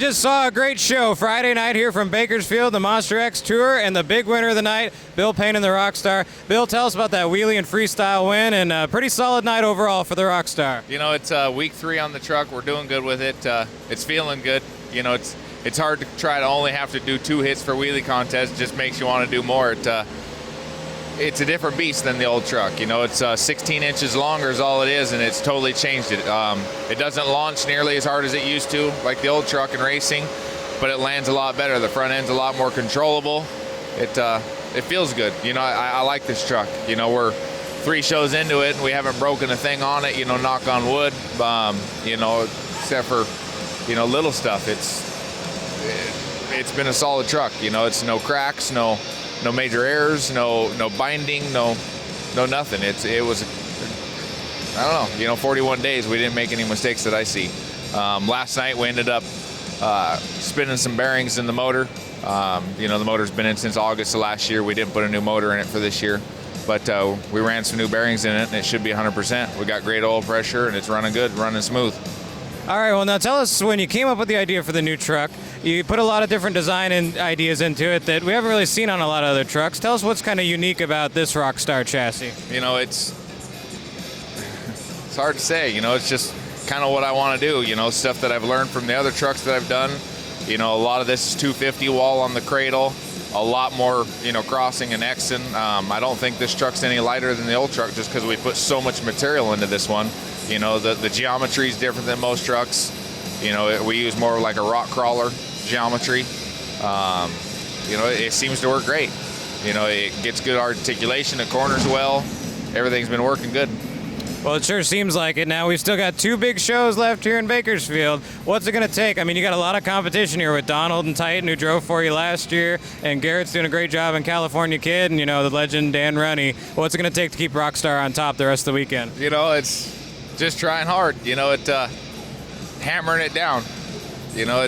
just saw a great show Friday night here from Bakersfield, the Monster X Tour, and the big winner of the night, Bill Payne and the Rockstar. Bill, tell us about that wheelie and freestyle win, and a pretty solid night overall for the Rockstar. You know, it's week 3 on the truck. We're doing good with it. It's feeling good. You know, it's hard to try to only have to do 2 hits for wheelie contest. It just makes you want to do more. It's a different beast than the old truck. You know, it's 16 inches longer is all it is, and it's totally changed it. It doesn't launch nearly as hard as it used to, like the old truck in racing, but it lands a lot better. The front end's a lot more controllable. It feels good. You know, I like this truck. You know, we're 3 shows into it, and we haven't broken a thing on it, you know, knock on wood, you know, except for, you know, little stuff. It's been a solid truck. You know, it's no cracks, no major errors, no binding, no nothing. It was, I don't know, you know, 41 days, we didn't make any mistakes that I see. Last night we ended up spinning some bearings in the motor. You know, the motor's been in since August of last year. We didn't put a new motor in it for this year, but we ran some new bearings in it, and it should be 100%. We got great oil pressure, and it's running good, running smooth. All right, well, now tell us, when you came up with the idea for the new truck, you put a lot of different design and ideas into it that we haven't really seen on a lot of other trucks. Tell us what's kind of unique about this Rockstar chassis. You know, it's hard to say. You know, it's just kind of what I want to do. You know, stuff that I've learned from the other trucks that I've done. You know, a lot of this is 250 wall on the cradle, a lot more, you know, crossing and Xing. I don't think this truck's any lighter than the old truck just because we put so much material into this one. You know, the geometry is different than most trucks. You know, we use more like a rock crawler geometry. You know, it seems to work great. You know, it gets good articulation, it corners well. Everything's been working good. Well, it sure seems like it. Now, we've still got 2 big shows left here in Bakersfield. What's it going to take? I mean, you got a lot of competition here with Donald and Titan, who drove for you last year, and Garrett's doing a great job in California Kid, and, you know, the legend Dan Runny. What's it going to take to keep Rockstar on top the rest of the weekend? You know, it's just trying hard. You know, hammering it down. You know,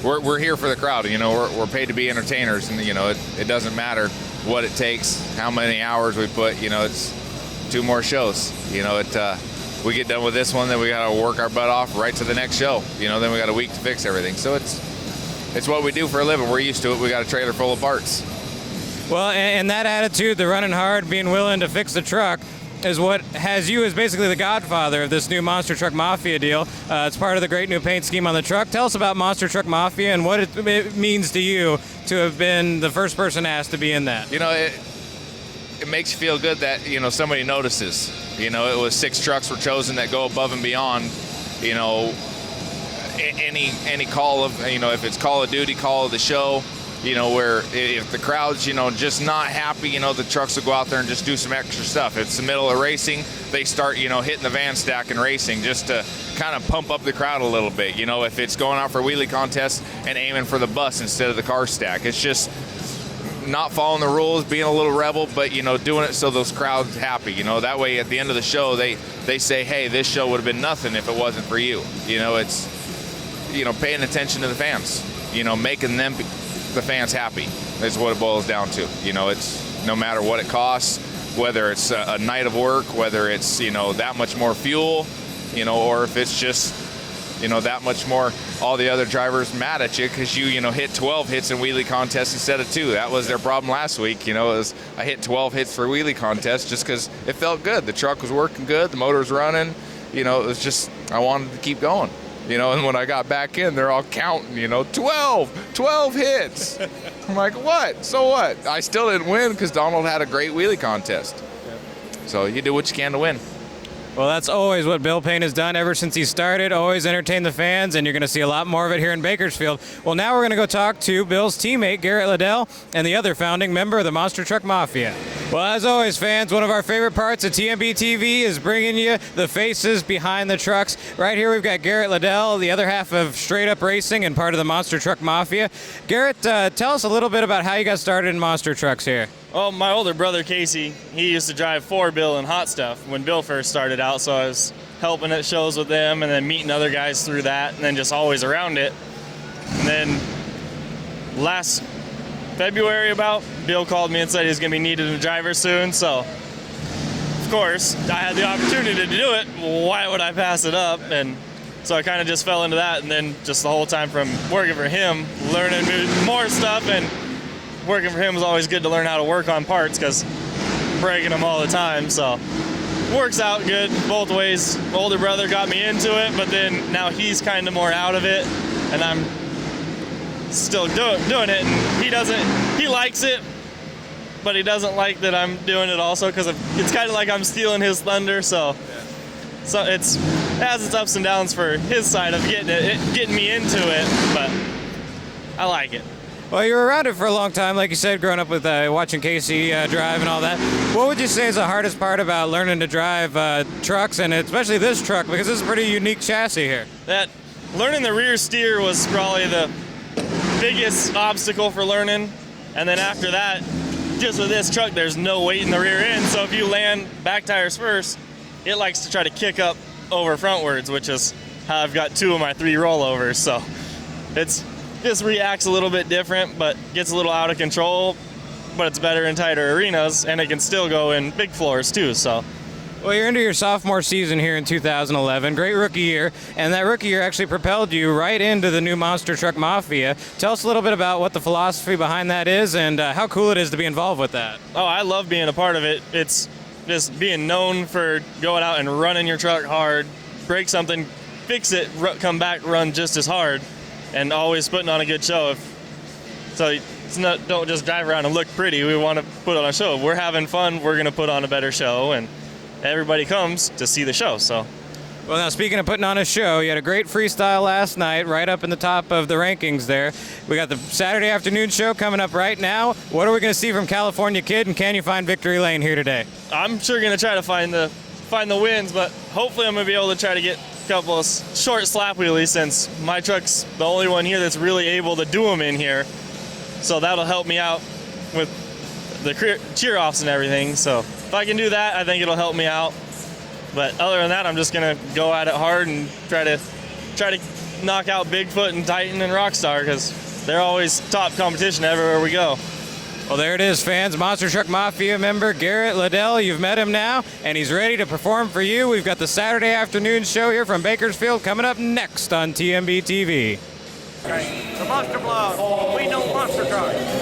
we're here for the crowd. You know, we're paid to be entertainers, and, you know, it doesn't matter what it takes, how many hours we put. You know, it's 2 more shows. You know, we get done with this one, then we got to work our butt off right to the next show. You know, then we got a week to fix everything. So it's what we do for a living. We're used to it. We got a trailer full of parts. Well, and that attitude, the running hard, being willing to fix the truck, is what has you as basically the godfather of this new Monster Truck Mafia deal. It's part of the great new paint scheme on the truck. Tell us about Monster Truck Mafia and what it means to you to have been the first person asked to be in that. You know, it makes you feel good that, you know, somebody notices. You know, it was 6 trucks were chosen that go above and beyond, you know, any call of, you know, if it's Call of Duty, call of the show, you know, where if the crowd's, you know, just not happy, you know, the trucks will go out there and just do some extra stuff. It's the middle of racing, they start, you know, hitting the van stack and racing just to kind of pump up the crowd a little bit. You know, if it's going out for wheelie contests and aiming for the bus instead of the car stack, it's just not following the rules, being a little rebel, but, you know, doing it so those crowds happy. You know, that way at the end of the show, they say, hey, this show would have been nothing if it wasn't for you. You know, it's, you know, paying attention to the fans, you know, making them, the fans happy is what it boils down to. You know, it's no matter what it costs, whether it's a night of work, whether it's, you know, that much more fuel, you know, or if it's just, you know, that much more, all the other drivers mad at you because you know, hit 12 hits in wheelie contests instead of 2. That was their problem last week. You know, I hit 12 hits for wheelie contests just because it felt good. The truck was working good, the motor was running. You know, it was just, I wanted to keep going. You know, and when I got back in, they're all counting, you know, 12 hits. I'm like, what? So what? I still didn't win because Donald had a great wheelie contest. So you do what you can to win. Well, that's always what Bill Payne has done ever since he started, always entertain the fans, and you're going to see a lot more of it here in Bakersfield. Well, now we're going to go talk to Bill's teammate, Garrett Liddell, and the other founding member of the Monster Truck Mafia. Well, as always, fans, one of our favorite parts of TMB TV is bringing you the faces behind the trucks. Right here we've got Garrett Liddell, the other half of Straight Up Racing and part of the Monster Truck Mafia. Garrett, tell us a little bit about how you got started in monster trucks here. Well, my older brother, Casey, he used to drive for Bill in hot stuff when Bill first started out, so I was helping at shows with them and then meeting other guys through that and then just always around it. And then last February about, Bill called me and said he was going to be needed a driver soon, so of course I had the opportunity to do it. Why would I pass it up? And So I kind of just fell into that, and then just the whole time from working for him, learning more stuff, and working for him was always good to learn how to work on parts because I'm breaking them all the time. So works out good both ways. My older brother got me into it, but then now he's kind of more out of it, and I'm still doing it. And he likes it, but he doesn't like that I'm doing it also because it's kind of like I'm stealing his thunder. So it has its ups and downs for his side of getting me into it, but I like it. Well, you were around it for a long time, like you said, growing up with watching Casey drive and all that. What would you say is the hardest part about learning to drive trucks, and especially this truck, because this is a pretty unique chassis here? That learning the rear steer was probably the biggest obstacle for learning, and then after that, just with this truck, there's no weight in the rear end, so if you land back tires first, it likes to try to kick up over frontwards, which is how I've got 2 of my 3 rollovers, so it's just reacts a little bit different, but gets a little out of control, but it's better in tighter arenas, and it can still go in big floors too, so. Well, you're into your sophomore season here in 2011. Great rookie year, and that rookie year actually propelled you right into the new monster truck Mafia. Tell us a little bit about what the philosophy behind that is and how cool it is to be involved with that. Oh, I love being a part of it. It's just being known for going out and running your truck hard, break something, fix it, come back, run just as hard, and always putting on a good show. Don't just drive around and look pretty. We want to put on a show. If we're having fun, we're going to put on a better show, and everybody comes to see the show. So. Well, now, speaking of putting on a show, you had a great freestyle last night, right up in the top of the rankings there. We got the Saturday afternoon show coming up right now. What are we going to see from California Kid, and can you find victory lane here today? I'm sure going to try to find the wins, but hopefully I'm going to be able to try to get a couple of short slap wheelies, since my truck's the only one here that's really able to do them in here. So that'll help me out with the cheer offs and everything. So if I can do that, I think it'll help me out. But other than that, I'm just gonna go at it hard and try to knock out Bigfoot and Titan and Rockstar, because they're always top competition everywhere we go. Well, there it is, fans. Monster Truck Mafia member Garrett Liddell. You've met him now, and he's ready to perform for you. We've got the Saturday afternoon show here from Bakersfield coming up next on TMB TV. The Monster Blog. We know monster trucks.